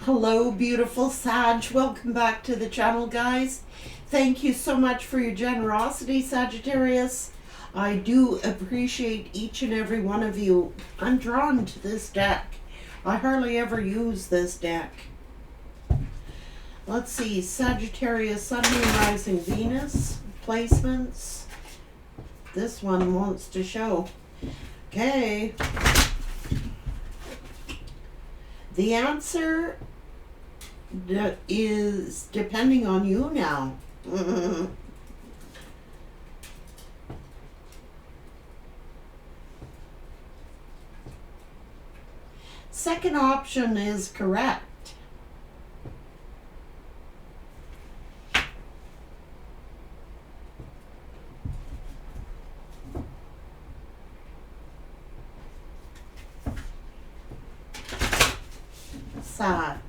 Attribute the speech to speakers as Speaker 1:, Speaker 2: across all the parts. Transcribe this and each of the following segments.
Speaker 1: Hello, beautiful Sag. Welcome back to the channel, guys. Thank you so much for your generosity, Sagittarius. I do appreciate each and every one of you. I'm drawn to this deck. I hardly ever use this deck. Let's see, Sagittarius, Sun, Moon, Rising, Venus, placements. This one wants to show. Okay. The answer is depending on you now. Second option is correct. Sag.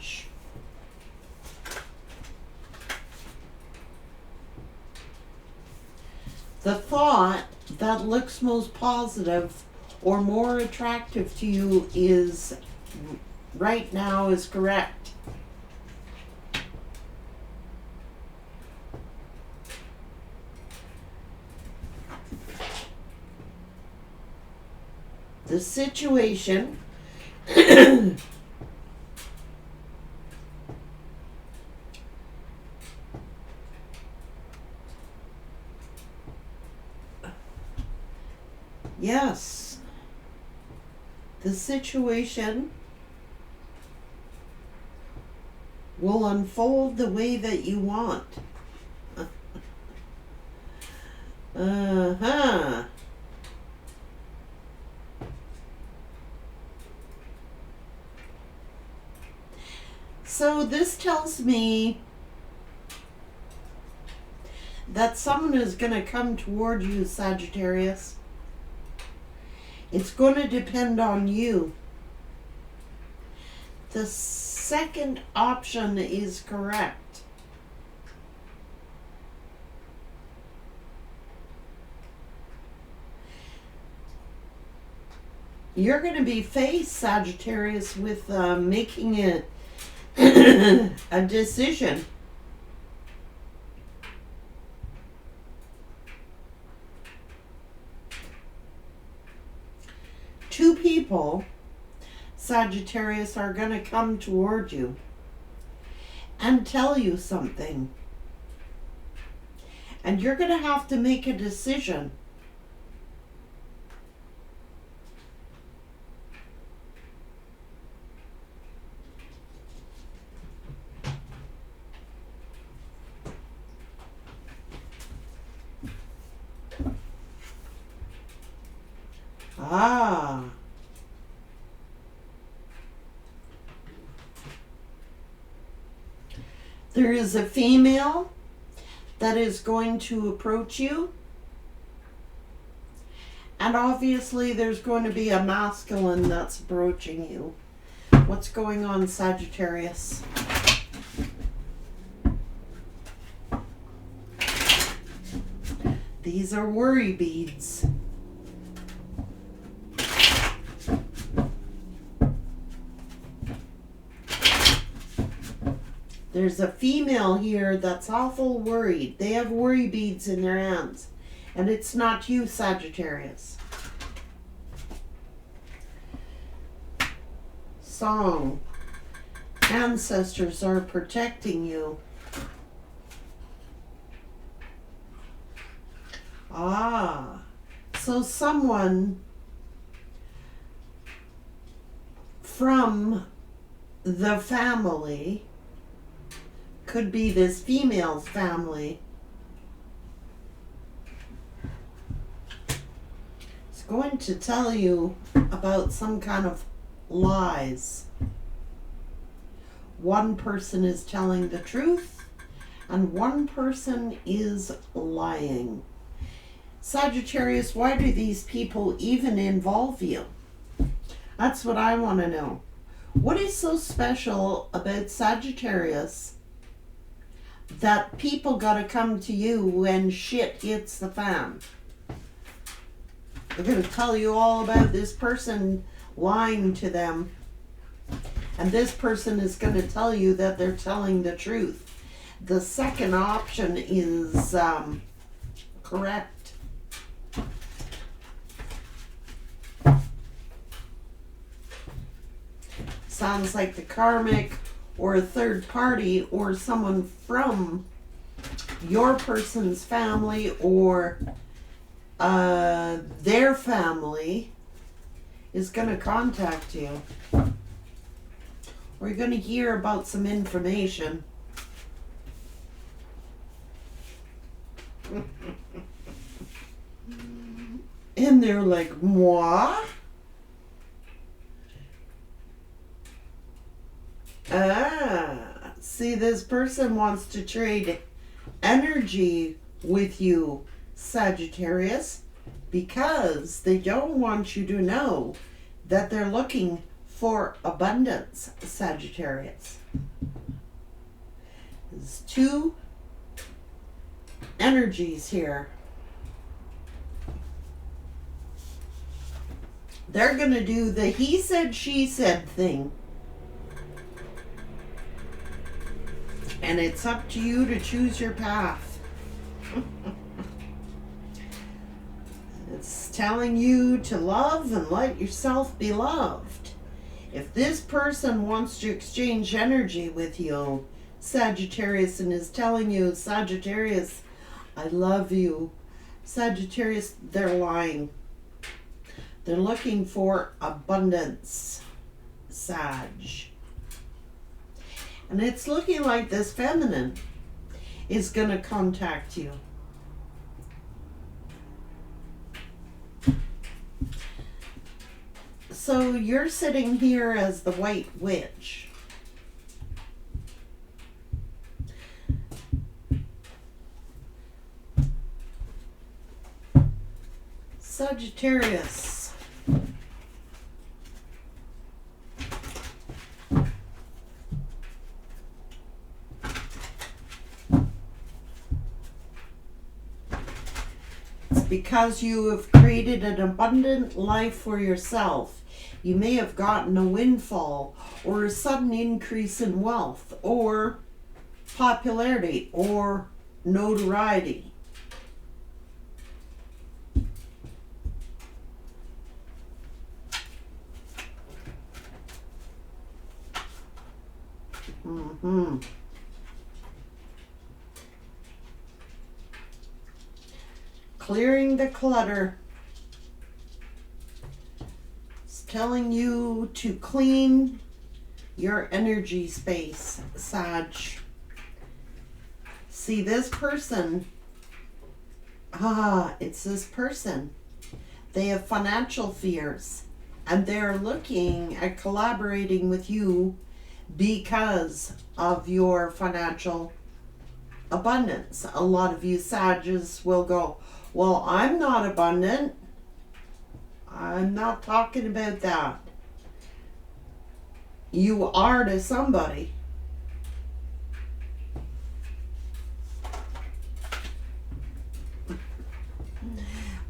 Speaker 1: The thought that looks most positive or more attractive to you is right now is correct. The situation yes, the situation will unfold the way that you want. So this tells me that someone is going to come toward you, Sagittarius. It's going to depend on you. The second option is correct. You're going to be faced, Sagittarius, with making a a decision. Two people, Sagittarius, are going to come toward you and tell you something. And you're going to have to make a decision. Ah. There is a female that is going to approach you. And obviously there's going to be a masculine that's approaching you. What's going on, Sagittarius? These are worry beads. There's a female here that's awful worried. They have worry beads in their hands. And it's not you, Sagittarius. Song. Ancestors are protecting you. Ah. So someone from the family, could be this female's family, is going to tell you about some kind of lies. One person is telling the truth and one person is lying. Sagittarius, why do these people even involve you? That's what I want to know. What is so special about Sagittarius that people gotta come to you when shit hits the fan? They're gonna tell you all about this person lying to them And this person is going to tell you that they're telling the truth. The second option is correct. Sounds like the karmic or a third party or someone from your person's family or their family is going to contact you. We're going to hear about some information. And they're like, moi? See, this person wants to trade energy with you, Sagittarius, because they don't want you to know that they're looking for abundance, Sagittarius. There's two energies here. They're going to do the he said, she said thing. And it's up to you to choose your path. It's telling you to love and let yourself be loved. If this person wants to exchange energy with you, Sagittarius, and is telling you, Sagittarius, I love you, Sagittarius, they're lying. They're looking for abundance, Sag. And it's looking like this feminine is going to contact you. So you're sitting here as the White Witch. Sagittarius. Because you have created an abundant life for yourself. You may have gotten a windfall or a sudden increase in wealth or popularity or notoriety. Clearing the clutter. It's telling you to clean your energy space, Sag. See, this person, it's this person. They have financial fears and they're looking at collaborating with you because of your financial abundance. A lot of you Sages will go, well, I'm not abundant. I'm not talking about that. You are to somebody.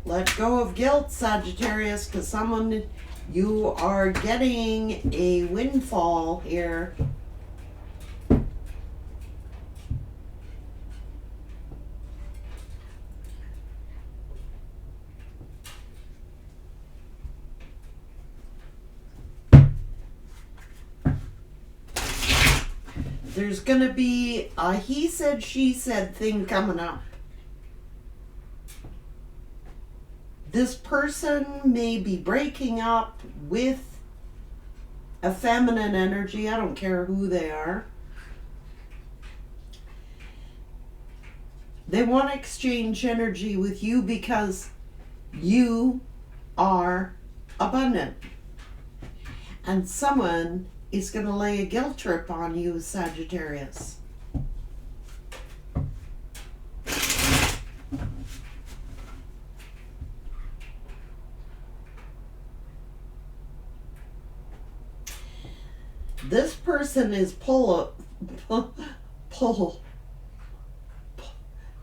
Speaker 1: Let go of guilt, Sagittarius, because you are getting a windfall here. There's going to be a he said, she said thing coming up. This person may be breaking up with a feminine energy. I don't care who they are. They want to exchange energy with you because you are abundant. And someone is going to lay a guilt trip on you, Sagittarius. This person is pull.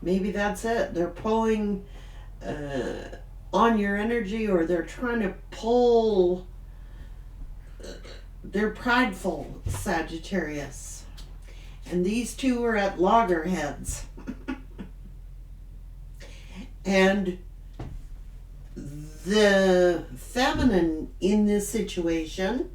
Speaker 1: Maybe that's it. They're pulling on your energy, or they're trying to pull They're prideful, Sagittarius. And these two are at loggerheads. And the feminine in this situation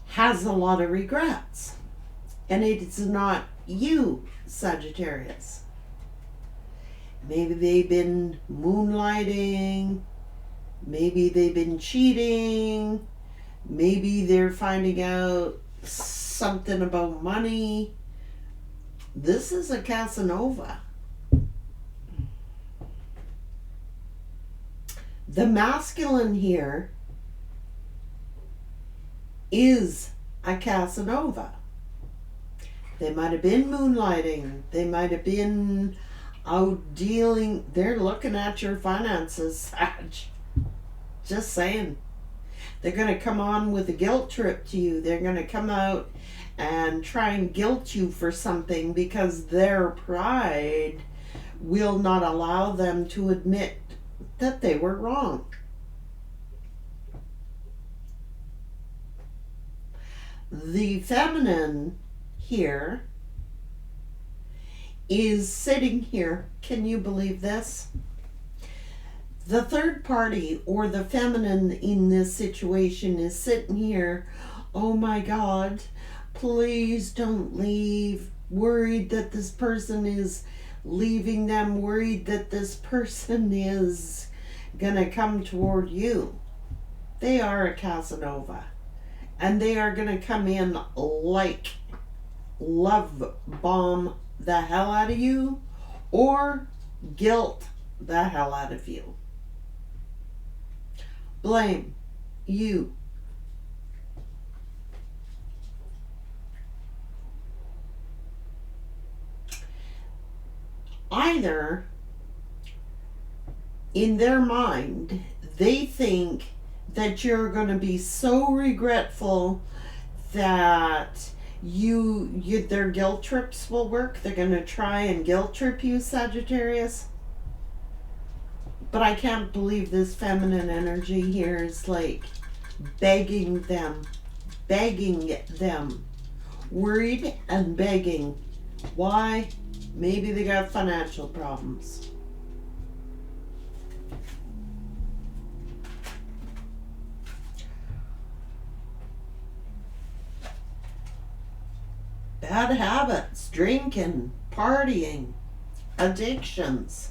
Speaker 1: has a lot of regrets. And it's not you, Sagittarius. Maybe they've been moonlighting. Maybe they've been cheating. Maybe they're finding out something about money. This is a Casanova. The masculine here is a Casanova. They might have been moonlighting. They might have been out dealing. They're looking at your finances, Sag. Just saying. They're going to come on with a guilt trip to you. They're going to come out and try and guilt you for something because their pride will not allow them to admit that they were wrong. The feminine here is sitting here. Can you believe this? The third party or the feminine in this situation is sitting here. Oh my God, please don't leave. Worried that this person is leaving them. Worried that this person is gonna come toward you. They are a Casanova. And they are gonna come in like love bomb the hell out of you or guilt the hell out of you. Blame you. Either in their mind, they think that you're going to be so regretful that their guilt trips will work. They're going to try and guilt trip you, Sagittarius. But I can't believe this feminine energy here is like begging them, worried and begging. Why? Maybe they got financial problems. Bad habits, drinking, partying, addictions.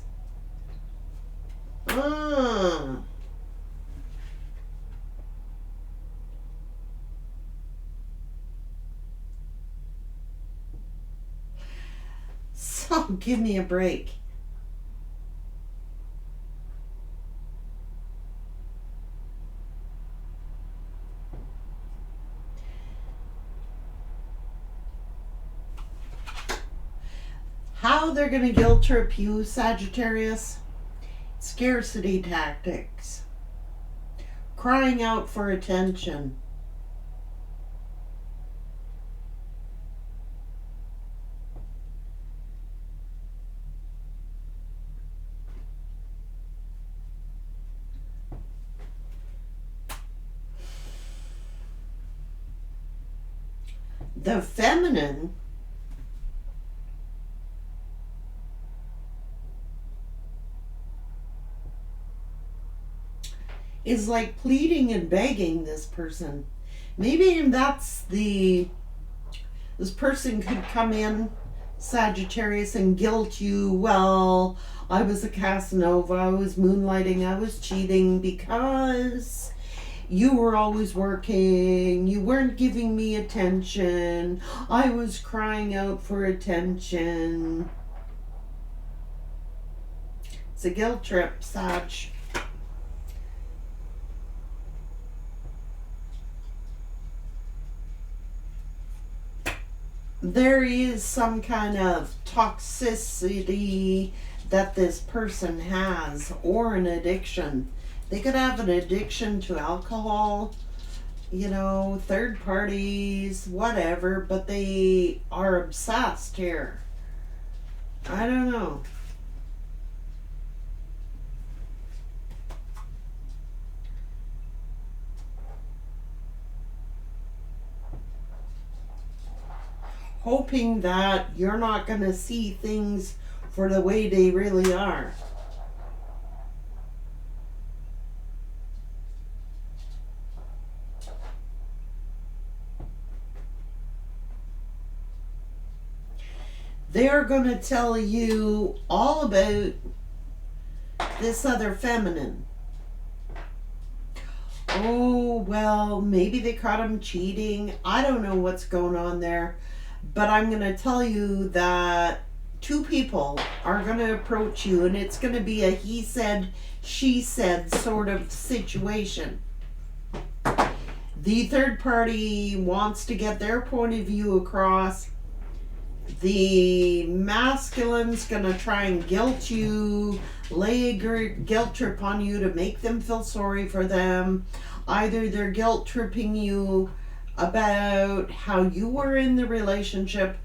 Speaker 1: So give me a break. How they're going to guilt trip you, Sagittarius? Scarcity tactics. Crying out for attention. The feminine is like pleading and begging this person. Maybe this person could come in, Sagittarius, and guilt you. Well, I was a Casanova, I was moonlighting, I was cheating because you were always working, you weren't giving me attention, I was crying out for attention. It's a guilt trip, Sag. There is some kind of toxicity that this person has, or an addiction. They could have an addiction to alcohol, third parties, whatever, but they are obsessed here. I don't know. Hoping that you're not going to see things for the way they really are. They're going to tell you all about this other feminine. Oh, well, maybe they caught him cheating. I don't know what's going on there. But I'm going to tell you that two people are going to approach you, and it's going to be a he said, she said sort of situation. The third party wants to get their point of view across. The masculine's going to try and guilt you, lay a guilt trip on you to make them feel sorry for them. Either they're guilt tripping you about how you were in the relationship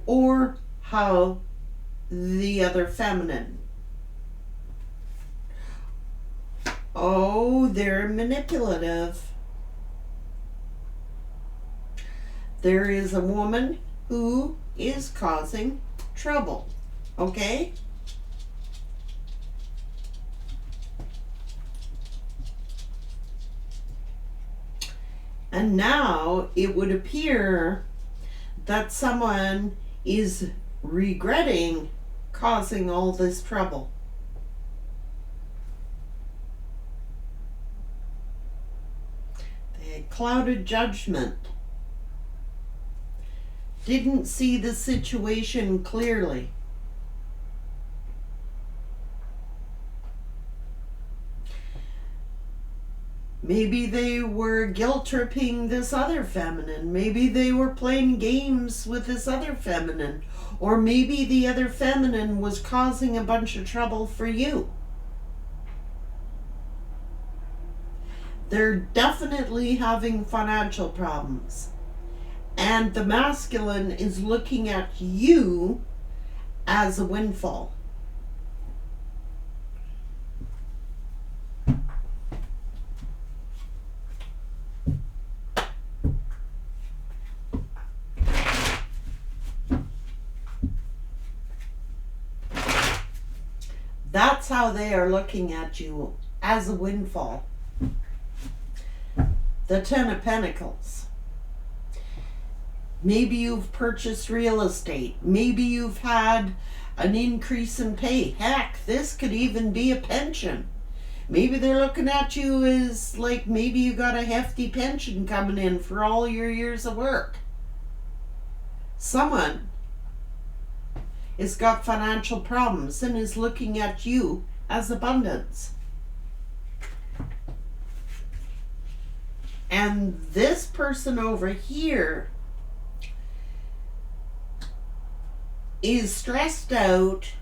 Speaker 1: or how the other feminine. Oh, they're manipulative. There is a woman who is causing trouble. Okay? And now it would appear that someone is regretting causing all this trouble. They had clouded judgment. Didn't see the situation clearly. Maybe they were guilt tripping this other feminine. Maybe they were playing games with this other feminine. Or maybe the other feminine was causing a bunch of trouble for you. They're definitely having financial problems. And the masculine is looking at you as a windfall. That's how they are looking at you, as a windfall. The Ten of Pentacles. Maybe you've purchased real estate. Maybe you've had an increase in pay. Heck, this could even be a pension. Maybe they're looking at you as like maybe you got a hefty pension coming in for all your years of work. Someone has got financial problems and is looking at you as abundance. And this person over here is stressed out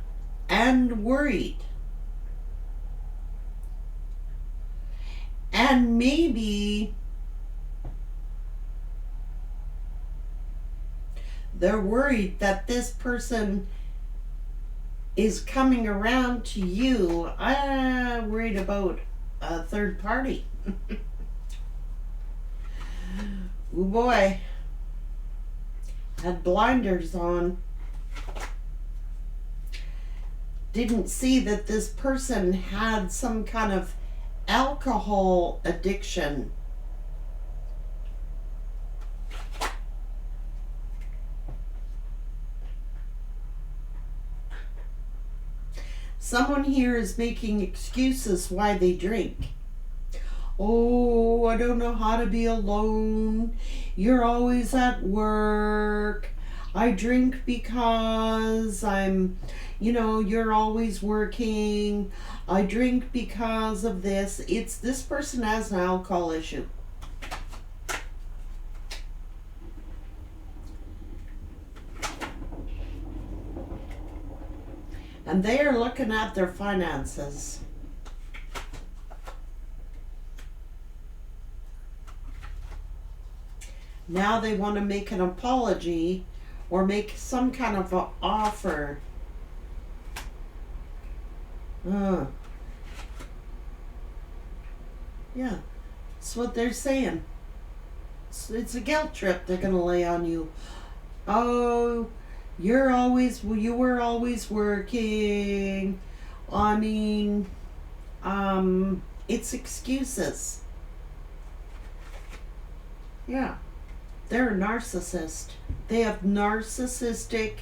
Speaker 1: and worried. And maybe they're worried that this person is coming around to you. I'm worried about a third party. Oh boy. Had blinders on. Didn't see that this person had some kind of alcohol addiction. Someone here is making excuses why they drink. Oh, I don't know how to be alone. You're always at work. I drink because you're always working. I drink because of this. This person has an alcohol issue. And they are looking at their finances. Now they want to make an apology or make some kind of an offer Yeah, that's what they're saying. It's a guilt trip they're going to lay on you. Oh, you were always working. I mean, it's excuses. Yeah, they're a narcissist. They have narcissistic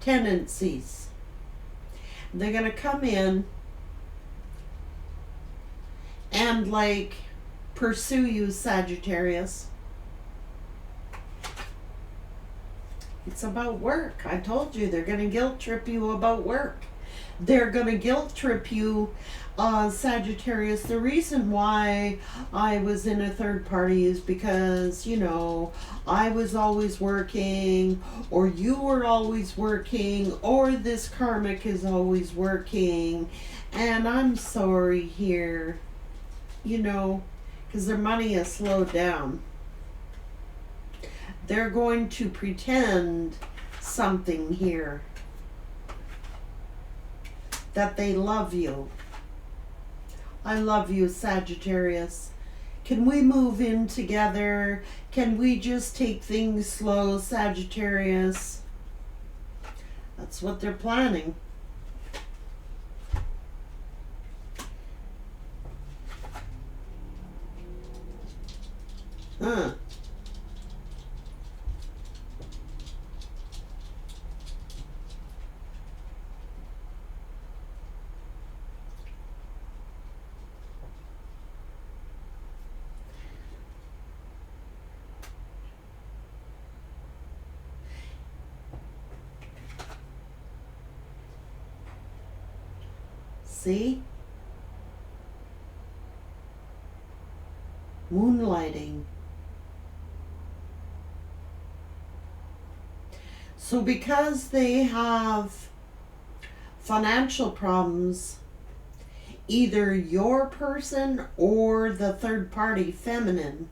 Speaker 1: tendencies. They're going to come in and like pursue you, Sagittarius. It's about work. I told you they're going to guilt trip you about work. They're going to guilt trip you, Sagittarius. The reason why I was in a third party is because, you know, I was always working, or you were always working, or this karmic is always working, and I'm sorry here, you know, because their money has slowed down. They're going to pretend something here, that they love you. I love you, Sagittarius. Can we move in together? Can we just take things slow, Sagittarius? That's what they're planning. Huh. See? Moonlighting. So because they have financial problems, either your person or the third party, feminine,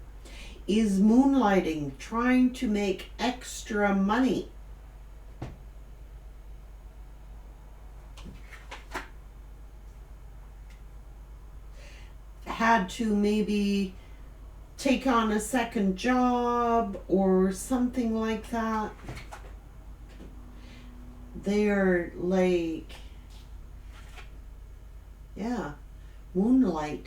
Speaker 1: is moonlighting, trying to make extra money. Had to maybe take on a second job or something like that. They're like, yeah, moonlighting.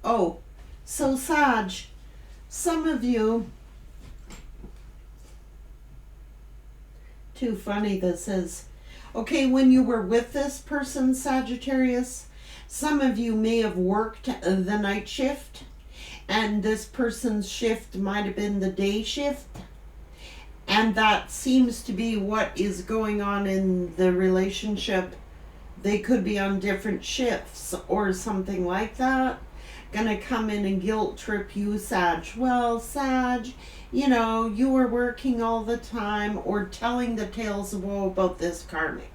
Speaker 1: Oh, so Sag, some of you, too funny that says, okay, when you were with this person, Sagittarius, some of you may have worked the night shift, and this person's shift might have been the day shift, and that seems to be what is going on in the relationship. They could be on different shifts or something like that. Gonna come in and guilt trip you, Sag. Well, Sag, you know, you were working all the time, or telling the tales of woe about this karmic.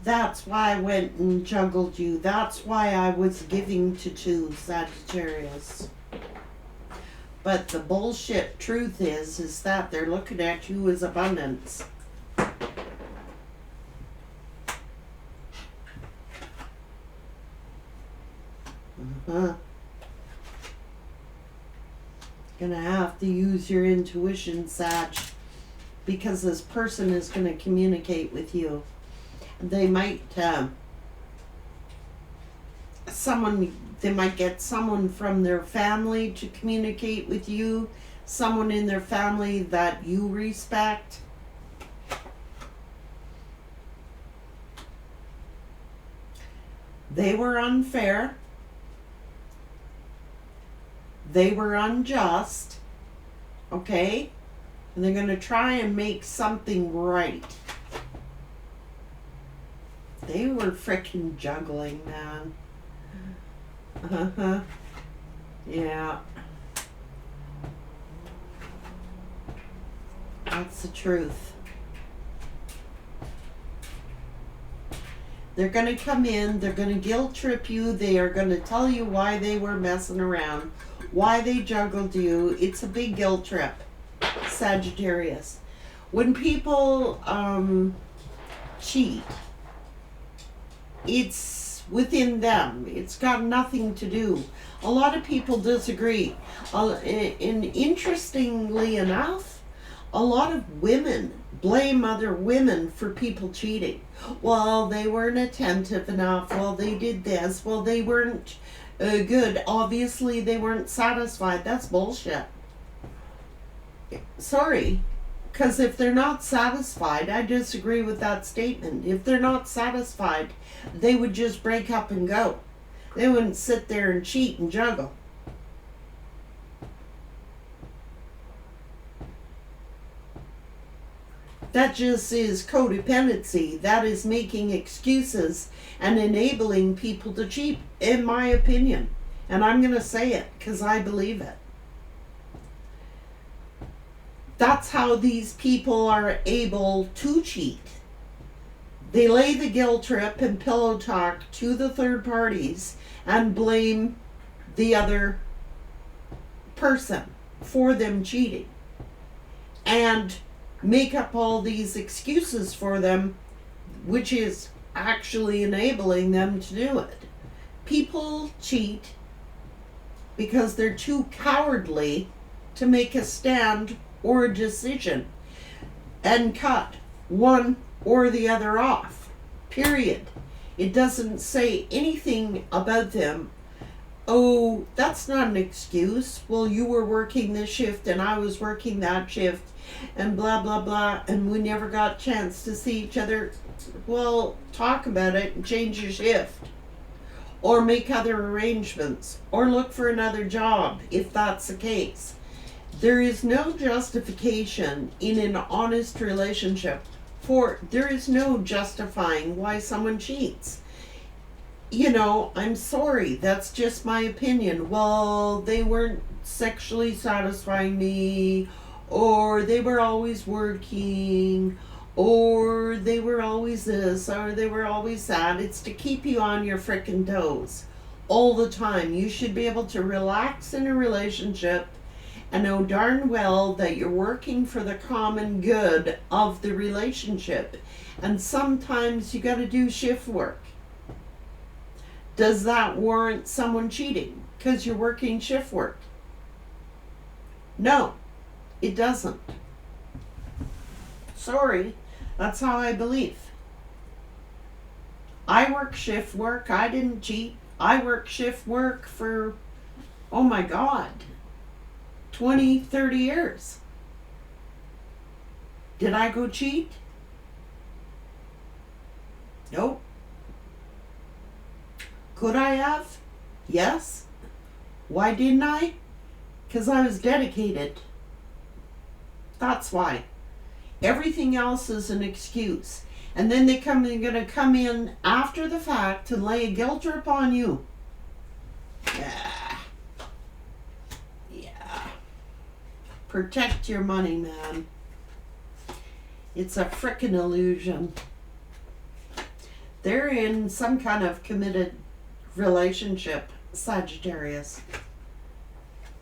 Speaker 1: That's why I went and juggled you. That's why I was giving to two, Sagittarius. But the bullshit truth is that they're looking at you as abundance. Gonna have to use your intuition, Sag, because this person is gonna communicate with you. They might they might get someone from their family to communicate with you, someone in their family that you respect. They were unfair. They were unjust. Okay? And they're going to try and make something right. They were frickin' juggling, man. Uh-huh. Yeah. That's the truth. They're going to come in, they're going to guilt trip you, they are going to tell you why they were messing around, why they juggled you. It's a big guilt trip, Sagittarius. When people cheat, it's within them. It's got nothing to do. A lot of people disagree. And interestingly enough, a lot of women blame other women for people cheating. Well, they weren't attentive enough. Well, they did this. Well, they weren't good. Obviously, they weren't satisfied. That's bullshit. Sorry. Because if they're not satisfied, I disagree with that statement. If they're not satisfied, they would just break up and go. They wouldn't sit there and cheat and juggle. That just is codependency. That is making excuses and enabling people to cheat, in my opinion. And I'm going to say it because I believe it. That's how these people are able to cheat. They lay the guilt trip and pillow talk to the third parties and blame the other person for them cheating. And make up all these excuses for them, which is actually enabling them to do it. People cheat because they're too cowardly to make a stand or a decision and cut one or the other off. Period. It doesn't say anything about them. Oh, that's not an excuse. Well, you were working this shift and I was working that shift and blah, blah, blah, and we never got a chance to see each other. Well, talk about it and change your shift. Or make other arrangements. Or look for another job if that's the case. There is no justification in an honest relationship. For there is no justifying why someone cheats. You know, I'm sorry, that's just my opinion. Well, they weren't sexually satisfying me, or they were always working, or they were always this, or they were always that. It's to keep you on your frickin' toes all the time. You should be able to relax in a relationship and know darn well that you're working for the common good of the relationship. And sometimes you got to do shift work. Does that warrant someone cheating because you're working shift work? No, it doesn't. Sorry, that's how I believe. I work shift work. I didn't cheat. I work shift work for, oh my God, 20, 30 years. Did I go cheat? Nope. Could I have? Yes. Why didn't I? Because I was dedicated. That's why. Everything else is an excuse. And then they're going to come in after the fact and lay a guilt trip on you. Yeah. Protect your money, man. It's a frickin' illusion. They're in some kind of committed relationship, Sagittarius,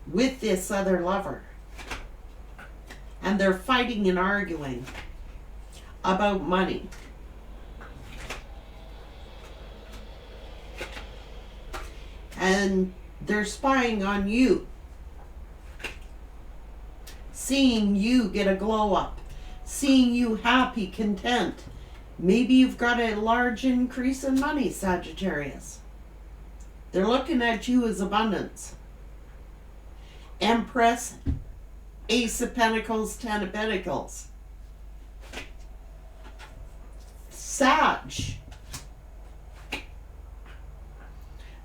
Speaker 1: with this other lover. And they're fighting and arguing about money. And they're spying on you, seeing you get a glow up, seeing you happy, content. Maybe you've got a large increase in money, Sagittarius. They're looking at you as abundance. Empress, Ace of Pentacles, Ten of Pentacles. Sag.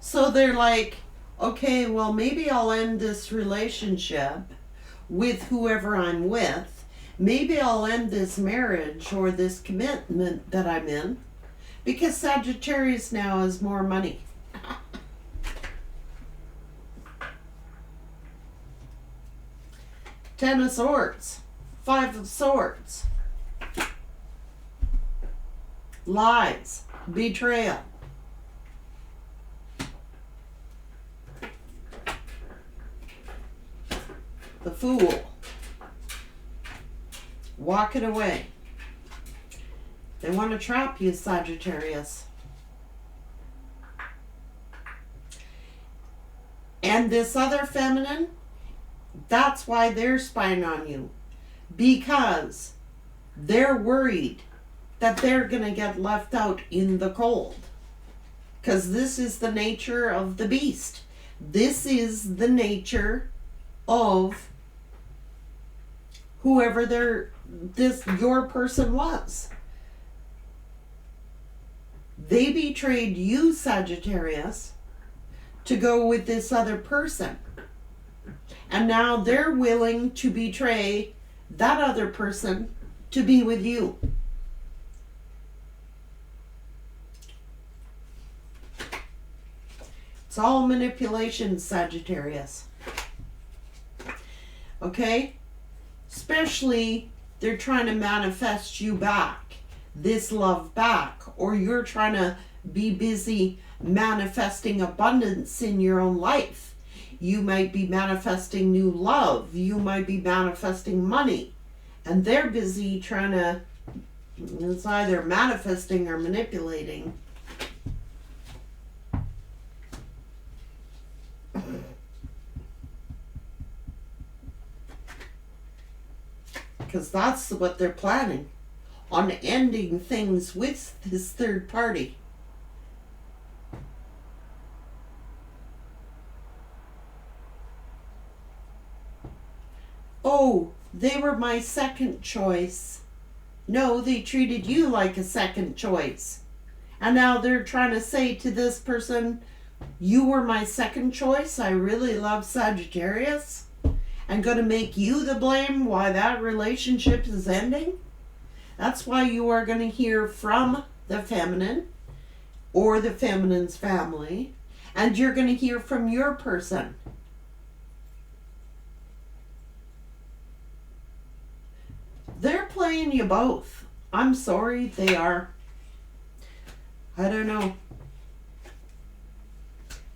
Speaker 1: So they're like, okay, well, maybe I'll end this relationship with whoever I'm with. Maybe I'll end this marriage or this commitment that I'm in because Sagittarius now has more money. Ten of Swords. Five of Swords. Lies. Betrayal. The Fool. Walking away. They want to trap you, Sagittarius. And this other feminine, that's why they're spying on you. Because they're worried that they're going to get left out in the cold. Because this is the nature of the beast. This is the nature of whoever your person was. They betrayed you, Sagittarius, to go with this other person. And now they're willing to betray that other person to be with you. It's all manipulation, Sagittarius. Okay? Especially, they're trying to manifest you back, this love back, or you're trying to be busy manifesting abundance in your own life. You might be manifesting new love. You might be manifesting money. And they're busy trying to, it's either manifesting or manipulating. Because that's what they're planning, on ending things with this third party. Oh, they were my second choice. No, they treated you like a second choice. And now they're trying to say to this person, you were my second choice. I really love Sagittarius. I'm going to make you the blame why that relationship is ending. That's why you are going to hear from the feminine or the feminine's family. And you're going to hear from your person. They're playing you both. I'm sorry, they are. I don't know.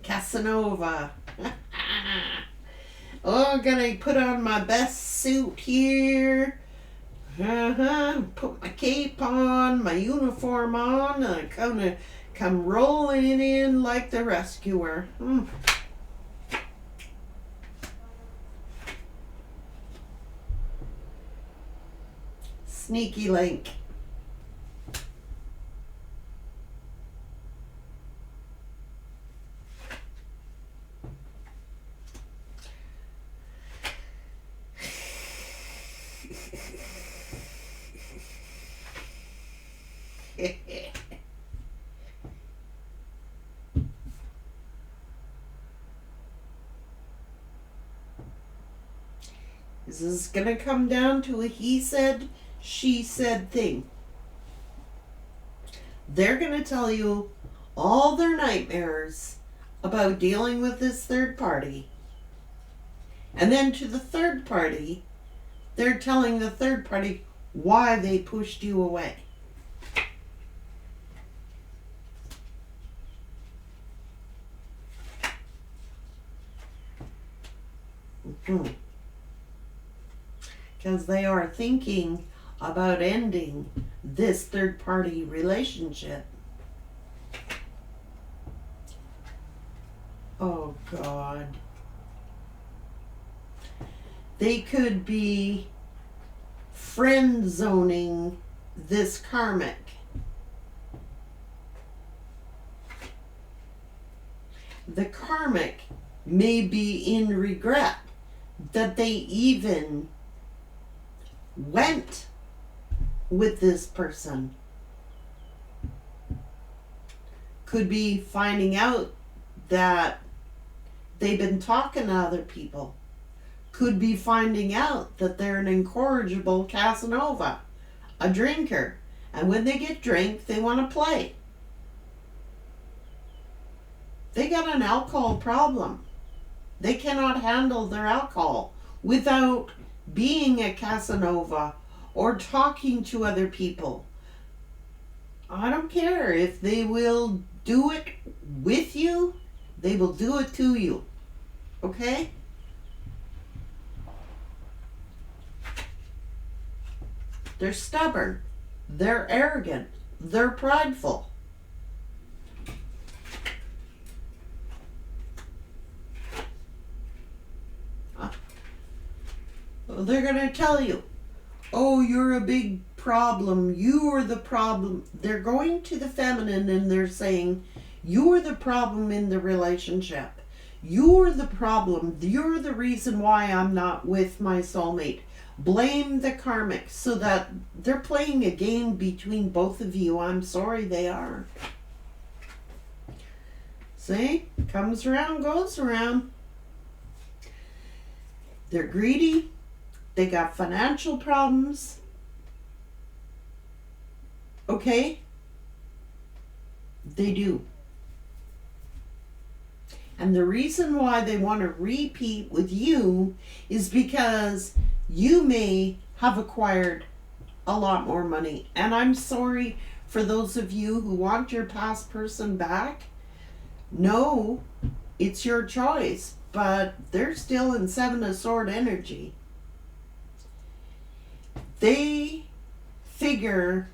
Speaker 1: Casanova. Oh, gonna put on my best suit here. Put my cape on, my uniform on, and I'm come rolling in like the rescuer. Sneaky link. This is going to come down to a he said, she said thing. They're going to tell you all their nightmares about dealing with this third party. And then to the third party, they're telling the third party why they pushed you away. Because they are thinking about ending this third party relationship. Oh God. They could be friend zoning this karmic. The karmic may be in regret that they even went with this person. Could be finding out that they've been talking to other people. Could be finding out that they're an incorrigible Casanova, a drinker. And when they get drunk, they want to play. They got an alcohol problem. They cannot handle their alcohol without being a Casanova, or talking to other people. I don't care if they will do it with you, they will do it to you. Okay? They're stubborn. They're arrogant. They're prideful. They're going to tell you, oh, you're a big problem. You are the problem. They're going to the feminine and they're saying, you're the problem in the relationship. You're the problem. You're the reason why I'm not with my soulmate. Blame the karmic. So that they're playing a game between both of you. I'm sorry, they are. See? Comes around, goes around. They're greedy. They got financial problems. Okay? They do. And the reason why they want to repeat with you is because you may have acquired a lot more money. And I'm sorry for those of you who want your past person back. No, it's your choice. But they're still in Seven of Sword energy. They figure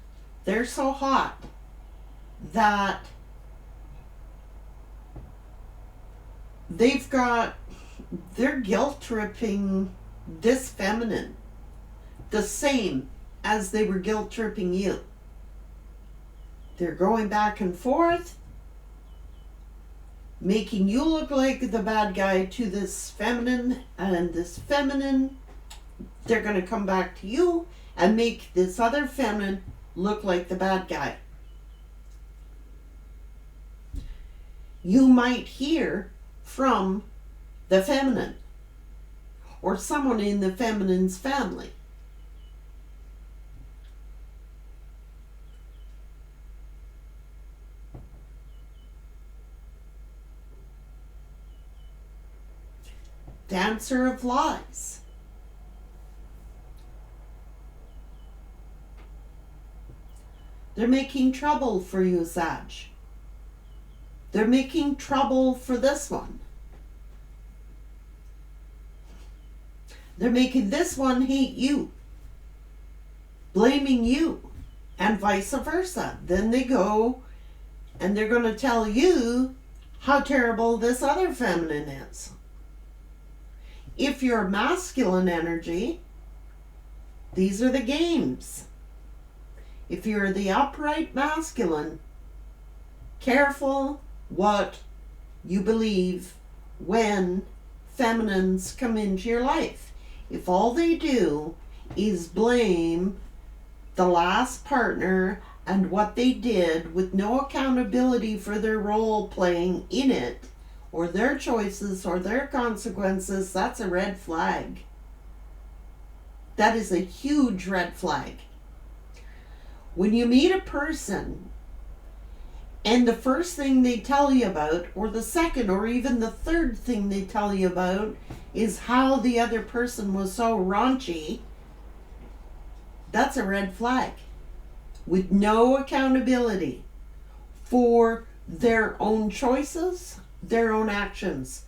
Speaker 1: they're so hot that they're guilt tripping this feminine the same as they were guilt tripping you. They're going back and forth, making you look like the bad guy to this feminine, and this feminine, they're going to come back to you and make this other feminine look like the bad guy. You might hear from the feminine or someone in the feminine's family. Dancer of lies. They're making trouble for you, Sag. They're making trouble for this one. They're making this one hate you, blaming you, and vice versa. Then they go and they're going to tell you how terrible this other feminine is. If you're masculine energy, these are the games. If you're the upright masculine, careful what you believe when feminines come into your life. If all they do is blame the last partner and what they did with no accountability for their role playing in it, or their choices or their consequences, that's a red flag. That is a huge red flag. When you meet a person and the first thing they tell you about, or the second or even the third thing they tell you about, is how the other person was so raunchy, that's a red flag. With no accountability for their own choices, their own actions.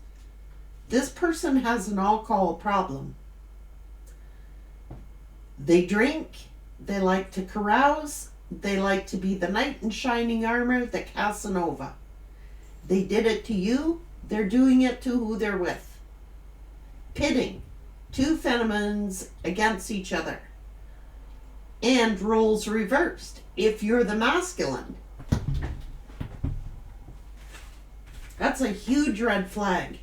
Speaker 1: This person has an alcohol problem. They drink, they like to carouse, they like to be the knight in shining armor, the Casanova. They did it to you, they're doing it to who they're with. Pitting two feminines against each other. And roles reversed. If you're the masculine, that's a huge red flag.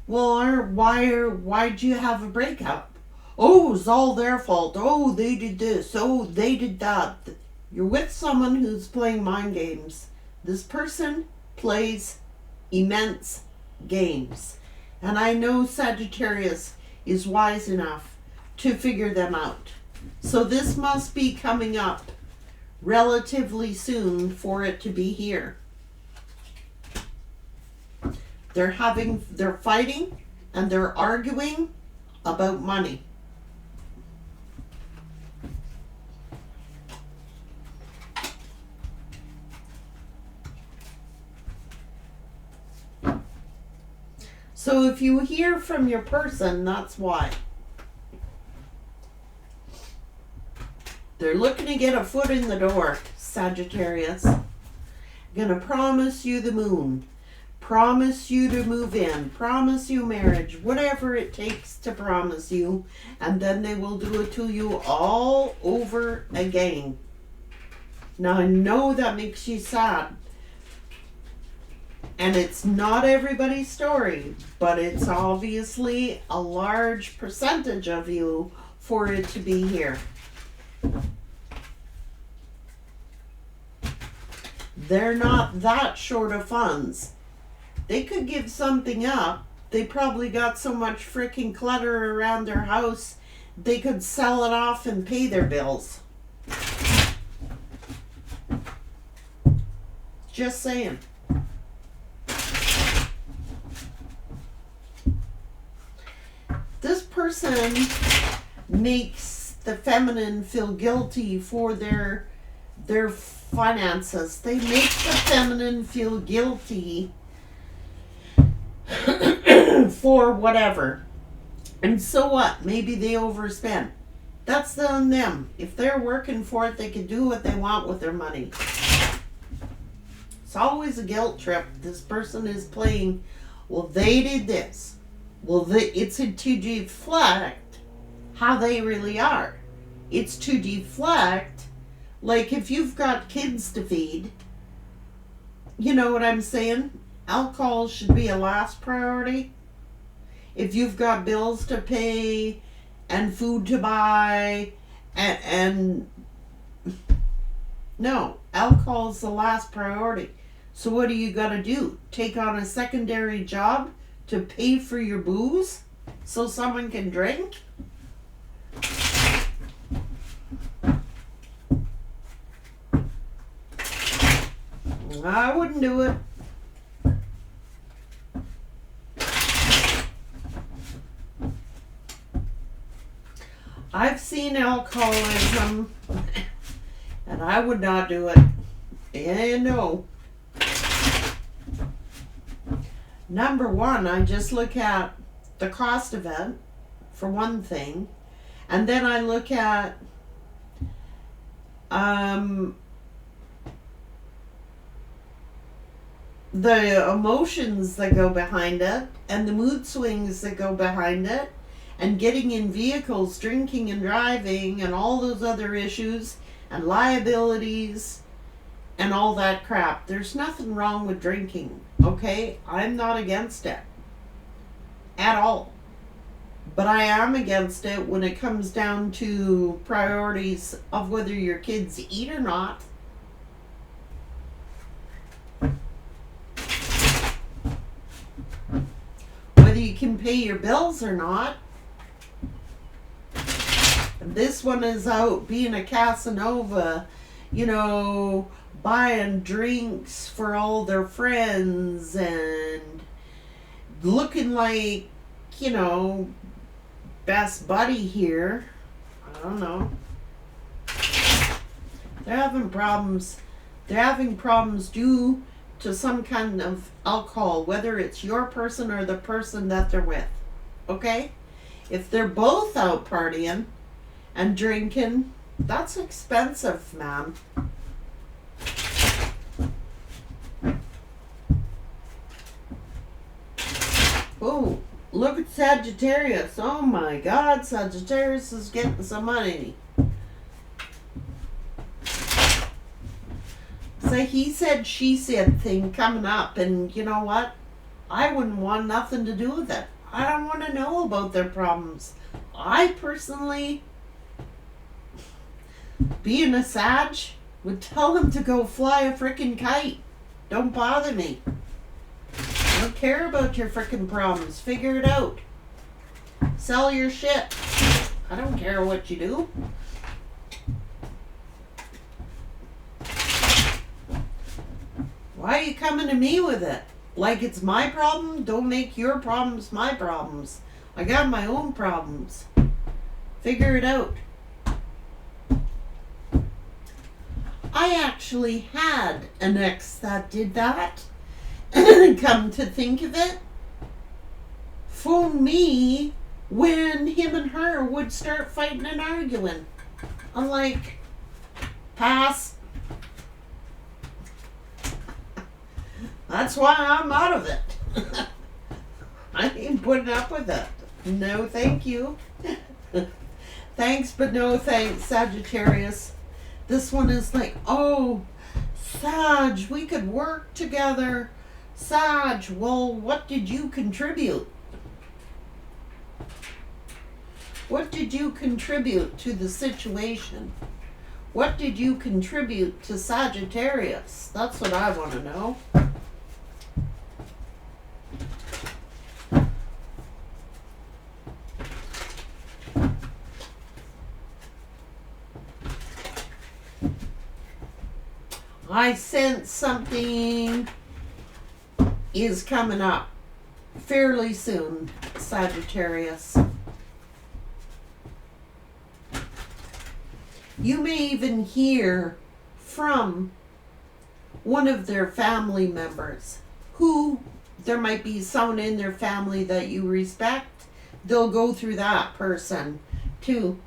Speaker 1: Well, why'd you have a breakup? Oh, it's all their fault. Oh, they did this. Oh, they did that. You're with someone who's playing mind games. This person plays immense games. And I know Sagittarius is wise enough to figure them out. So this must be coming up relatively soon for it to be here. They're fighting and they're arguing about money. So if you hear from your person, that's why. They're looking to get a foot in the door, Sagittarius. Gonna promise you the moon. Promise you to move in. Promise you marriage. Whatever it takes to promise you. And then they will do it to you all over again. Now I know that makes you sad. And it's not everybody's story, but it's obviously a large percentage of you for it to be here. They're not that short of funds. They could give something up. They probably got so much freaking clutter around their house, they could sell it off and pay their bills. Just saying. This person makes the feminine feel guilty for their finances. They make the feminine feel guilty for whatever. And so what? Maybe they overspend. That's on them. If they're working for it, they can do what they want with their money. It's always a guilt trip. This person is playing, well, they did this. Well, it's to deflect how they really are. It's to deflect, like if you've got kids to feed, you know what I'm saying? Alcohol should be a last priority. If you've got bills to pay and food to buy and no, alcohol is the last priority. So what do you got to do? Take on a secondary job to pay for your booze so someone can drink? I wouldn't do it. I've seen alcoholism and I would not do it. Yeah, no. Number one, I just look at the cost of it, for one thing. And then I look at the emotions that go behind it and the mood swings that go behind it and getting in vehicles, drinking and driving and all those other issues and liabilities and all that crap. There's nothing wrong with drinking, okay? I'm not against it at all. But I am against it when it comes down to priorities of whether your kids eat or not. Whether you can pay your bills or not. And this one is out being a Casanova, you know, buying drinks for all their friends and looking like, you know, best buddy here. I don't know. They're having problems. They're having problems due to some kind of alcohol, whether it's your person or the person that they're with. Okay? If they're both out partying and drinking, that's expensive, man. Oh, look at Sagittarius. Oh my God, Sagittarius is getting some money. It's a he said, she said thing coming up, and you know what? I wouldn't want nothing to do with it. I don't want to know about their problems. I personally, being a Sag, would tell them to go fly a frickin' kite. Don't bother me. I don't care about your frickin' problems. Figure it out. Sell your shit. I don't care what you do. Why are you coming to me with it? Like it's my problem. Don't make your problems my problems. I got my own problems. Figure it out. I actually had an ex that did that. Come to think of it, phone me when him and her would start fighting and arguing. I'm like, pass. That's why I'm out of it. I ain't putting up with it. No, thank you. Thanks, but no thanks, Sagittarius. This one is like, oh, Sag, we could work together. Sag, well, what did you contribute? What did you contribute to the situation? What did you contribute to Sagittarius? That's what I want to know. I sense something is coming up fairly soon, Sagittarius. You may even hear from one of their family members who, there might be someone in their family that you respect. They'll go through that person to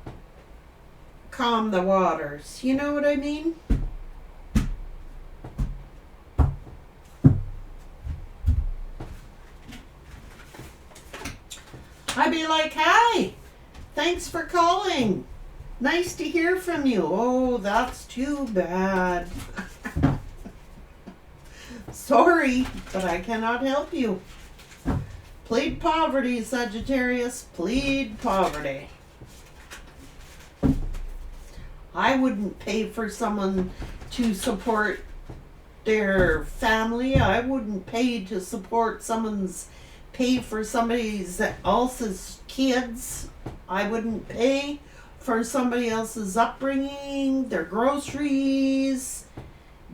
Speaker 1: calm the waters. You know what I mean? I'd be like, hi, thanks for calling. Nice to hear from you. Oh, that's too bad. Sorry, but I cannot help you. Plead poverty, Sagittarius. Plead poverty. I wouldn't pay for someone to support their family. I wouldn't pay to support pay for somebody else's kids. I wouldn't pay for somebody else's upbringing, their groceries,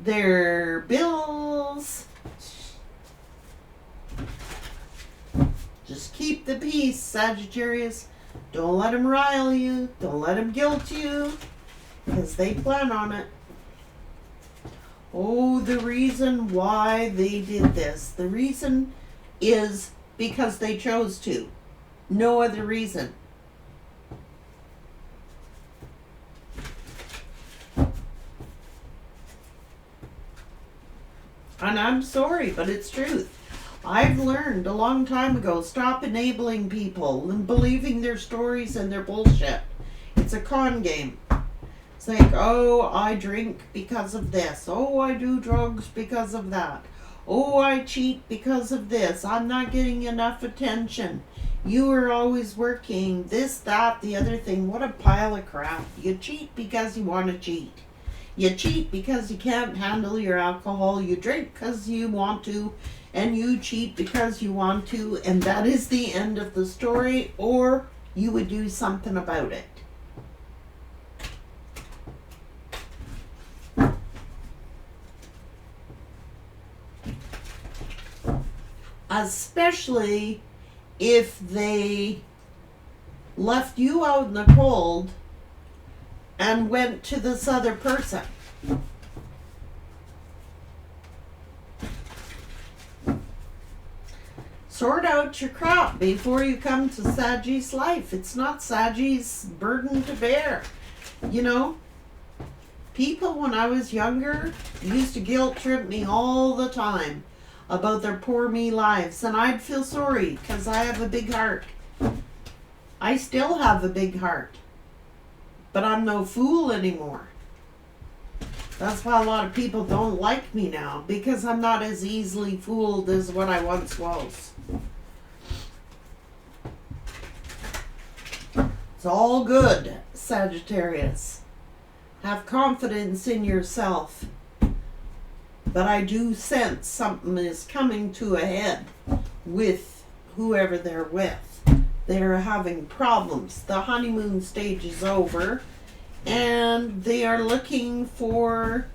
Speaker 1: their bills. Just keep the peace, Sagittarius. Don't let them rile you. Don't let them guilt you, because they plan on it. Oh, the reason why they did this. The reason is because they chose to. No other reason. And I'm sorry, but it's truth. I've learned a long time ago, stop enabling people and believing their stories and their bullshit. It's a con game. It's like, oh, I drink because of this. Oh, I do drugs because of that. Oh, I cheat because of this. I'm not getting enough attention. You are always working. This, that, the other thing. What a pile of crap. You cheat because you want to cheat. You cheat because you can't handle your alcohol. You drink because you want to. And you cheat because you want to. And that is the end of the story. Or you would do something about it. Especially if they left you out in the cold and went to this other person. Sort out your crap before you come to Saggy's life. It's not Saggy's burden to bear. You know, people when I was younger used to guilt trip me all the time about their poor me lives, and I'd feel sorry because I have a big heart. I still have a big heart, but I'm no fool anymore. That's why a lot of people don't like me now, because I'm not as easily fooled as what I once was. It's all good, Sagittarius. Have confidence in yourself. But I do sense something is coming to a head with whoever they're with. They're having problems. The honeymoon stage is over, and they are looking for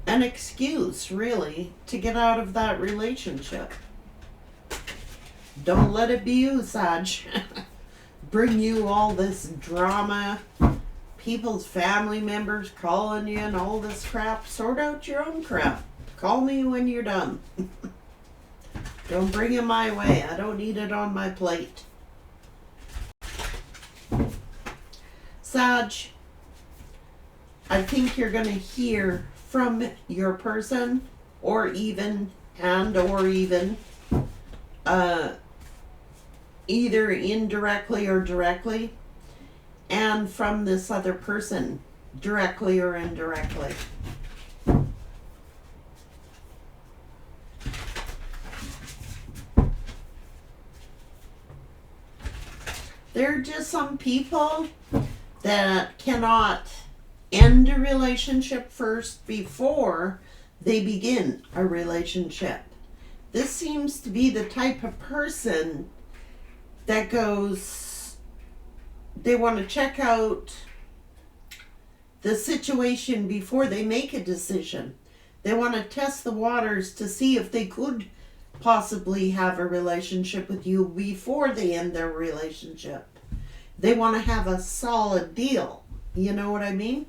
Speaker 1: an an excuse, really, to get out of that relationship. Don't let it be you, Sag. Bring you all this drama, people's family members calling you and all this crap. Sort out your own crap. Call me when you're done. Don't bring it my way. I don't need it on my plate. Sag, I think you're going to hear from your person, or even either indirectly or directly, and from this other person, directly or indirectly. There are just some people that cannot end a relationship first before they begin a relationship. This seems to be the type of person that goes, they want to check out the situation before they make a decision. They want to test the waters to see if they could possibly have a relationship with you before they end their relationship. They want to have a solid deal. You know what I mean?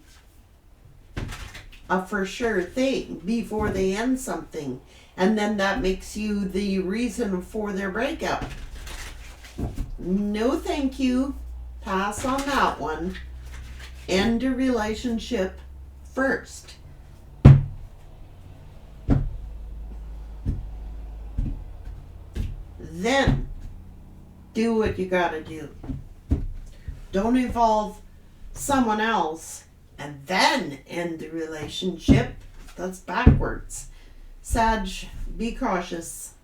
Speaker 1: A for sure thing before they end something. And then that makes you the reason for their breakup. No thank you. Pass on that one. End a relationship first. Then do what you gotta do. Don't involve someone else and then end the relationship. That's backwards. Sag, be cautious.